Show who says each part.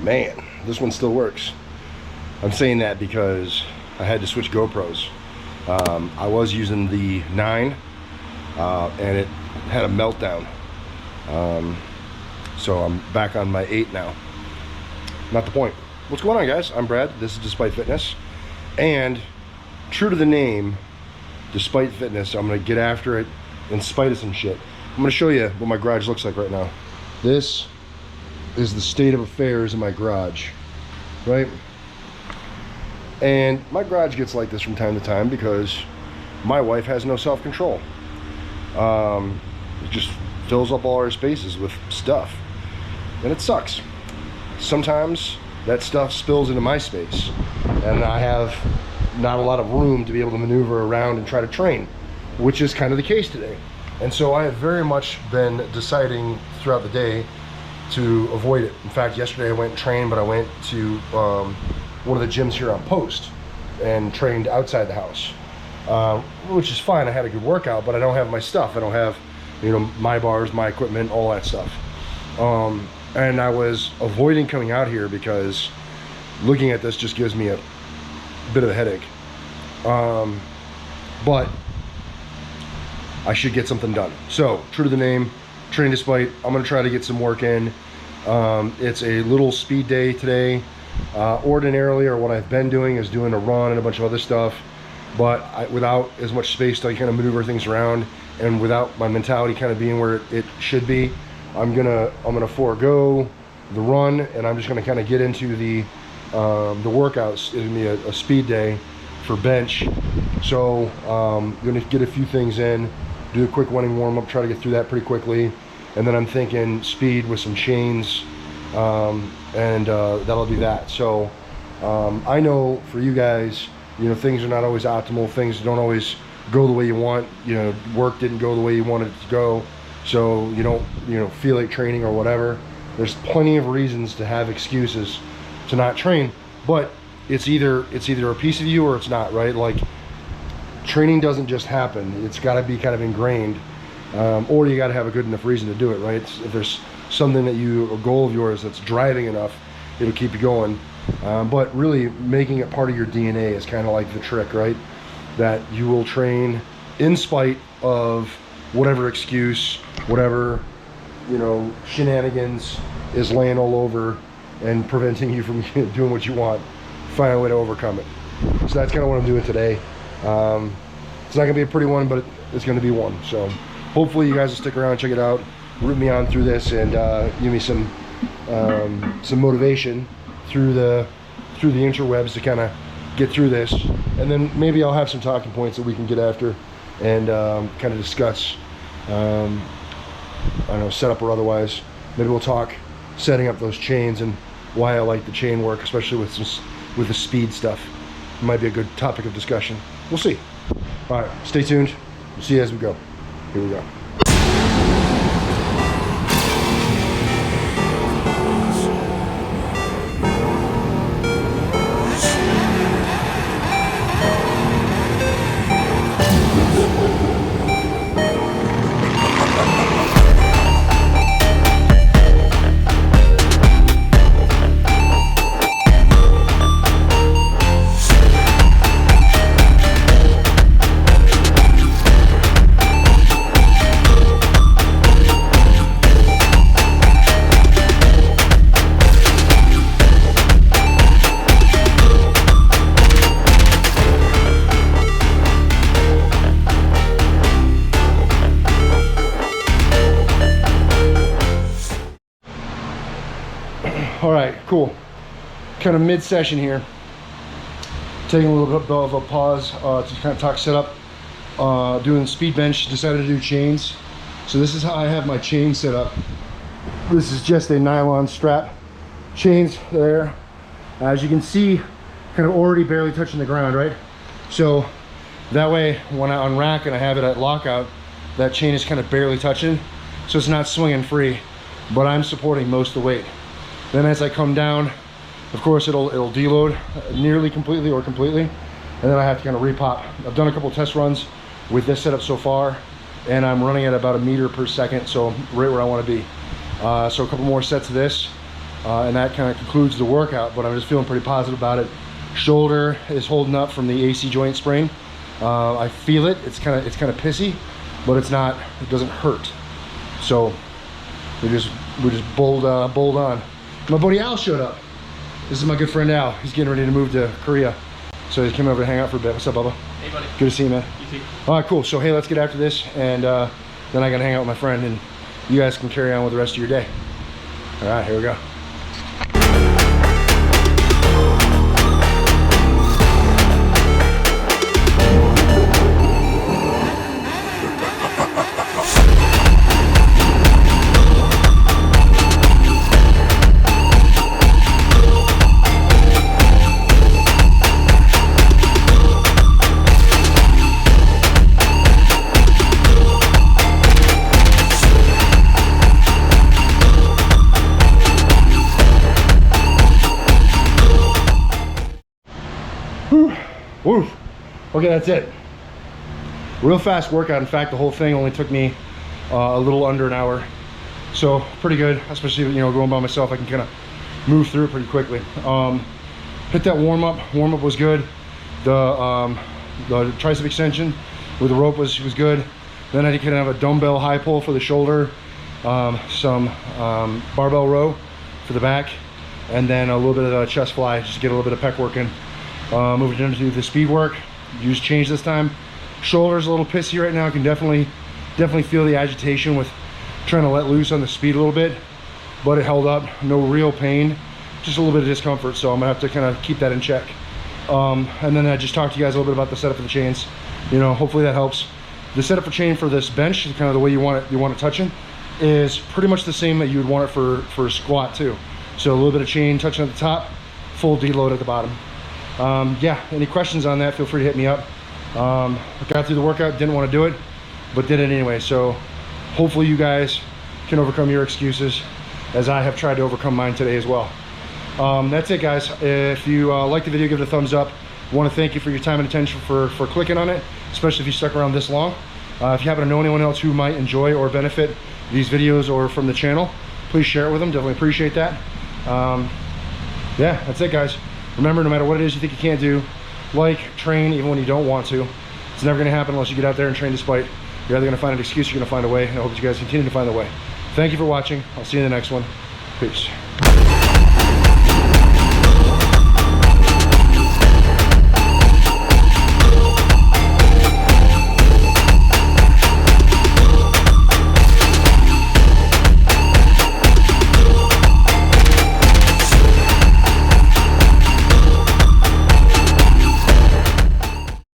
Speaker 1: Man, this one still works. I'm saying that because I had to switch GoPros. I was using the 9 and it had a meltdown. So I'm back on my 8 now. Not the point. What's going on, guys? I'm Brad. This is Despite Fitness. And true to the name, Despite Fitness, I'm going to get after it in spite of some shit. I'm going to show you what my garage looks like right now. This is the state of affairs in my garage, right? And my garage gets like this from time to time because my wife has no self-control. It just fills up all our spaces with stuff, and it sucks. Sometimes that stuff spills into my space, and I have not a lot of room to be able to maneuver around and try to train, which is kind of the case today. And so I have very much been deciding throughout the day to avoid it. In fact, yesterday I went and trained, but I went to one of the gyms here on Post and trained outside the house, which is fine. I had a good workout, but I don't have my stuff. I don't have, you know, my bars, my equipment, all that stuff. And I was avoiding coming out here because looking at this just gives me a bit of a headache. But I should get something done. So, true to the name, Train Despite, I'm gonna try to get some work in. It's a little speed day today. Ordinarily, or what I've been doing, is doing a run and a bunch of other stuff, but without as much space to kind of maneuver things around, and without my mentality kind of being where it should be, I'm gonna forego the run, and I'm just gonna kind of get into the workouts. It's gonna be a speed day for bench. So I'm gonna get a few things in, do a quick running warm-up, try to get through that pretty quickly, and then I'm thinking speed with some chains, and that'll do that. So I know for you guys, you know, things are not always optimal. Things don't always go the way you want. You know, work didn't go the way you wanted it to go, so you don't, you know, feel like training or whatever. There's plenty of reasons to have excuses to not train, but it's either a piece of you or it's not, right? Like, training doesn't just happen. It's got to be kind of ingrained, or you got to have a good enough reason to do it, right? If there's something that a goal of yours that's driving enough, it'll keep you going. But really making it part of your DNA is kind of like the trick, right? That you will train in spite of whatever excuse, whatever, you know, shenanigans is laying all over and preventing you from doing what you want. Find a way to overcome it. So that's kind of what I'm doing today. It's not gonna be a pretty one, but it's gonna be one. So hopefully you guys will stick around, check it out, root me on through this, and give me some motivation through the interwebs to kind of get through this, and then maybe I'll have some talking points that we can get after and kind of discuss. I don't know, setup or otherwise. Maybe we'll talk setting up those chains and why I like the chain work, especially with the speed stuff. It might be a good topic of discussion. We'll see. All right, stay tuned. We'll see you as we go. Here we go. All right, cool. Kind of mid-session here. Taking a little bit of a pause to kind of talk setup. Doing speed bench, decided to do chains. So this is how I have my chain set up. This is just a nylon strap. Chains there. As you can see, kind of already barely touching the ground, right? So that way, when I unrack and I have it at lockout, that chain is kind of barely touching. So it's not swinging free, but I'm supporting most of the weight. Then as I come down, of course it'll deload nearly completely or completely, and then I have to kind of repop. I've done a couple test runs with this setup so far, and I'm running at about 1 meter per second, so right where I want to be. So a couple more sets of this, and that kind of concludes the workout, but I'm just feeling pretty positive about it. Shoulder is holding up from the AC joint sprain. I feel it. It's kind of pissy, but it's not. It doesn't hurt. So we just bowled on. My buddy Al showed up. This is my good friend Al. He's getting ready to move to Korea, so he came over to hang out for a bit. What's up, Bubba?
Speaker 2: Hey, buddy.
Speaker 1: Good to see you, man.
Speaker 2: You too.
Speaker 1: All right, cool. So hey, let's get after this, and then I gotta hang out with my friend, and you guys can carry on with the rest of your day. All right, here we go. Woo. Okay, that's it. Real fast workout. In fact, the whole thing only took me a little under an hour. So pretty good, especially, you know, going by myself, I can kind of move through it pretty quickly. Hit that warm up. Warm up was good. The tricep extension with the rope was good. Then I kind of have a dumbbell high pull for the shoulder, some barbell row for the back, and then a little bit of a chest fly, just to get a little bit of pec work in. Moving into the speed work. Use change this time. Shoulder's a little pissy right now. I can definitely feel the agitation with trying to let loose on the speed a little bit, but it held up. No real pain, just a little bit of discomfort. So I'm gonna have to kind of keep that in check. And then I just talked to you guys a little bit about the setup of the chains. You know, hopefully that helps. The setup for chain for this bench, kind of the way you want it touching, is pretty much the same that you would want it for squat too. So a little bit of chain touching at the top, full deload at the bottom. Yeah, any questions on that, feel free to hit me up. I got through the workout, didn't want to do it, but did it anyway. So hopefully you guys can overcome your excuses as I have tried to overcome mine today as well. That's it, guys. If you like the video, give it a thumbs up. I want to thank you for your time and attention for clicking on it, especially if you stuck around this long. If you happen to know anyone else who might enjoy or benefit these videos or from the channel, please share it with them. Definitely appreciate that. Yeah, that's it, guys. Remember, no matter what it is you think you can't do, like, train even when you don't want to. It's never going to happen unless you get out there and train despite. You're either going to find an excuse, you're going to find a way, and I hope that you guys continue to find the way. Thank you for watching. I'll see you in the next one. Peace.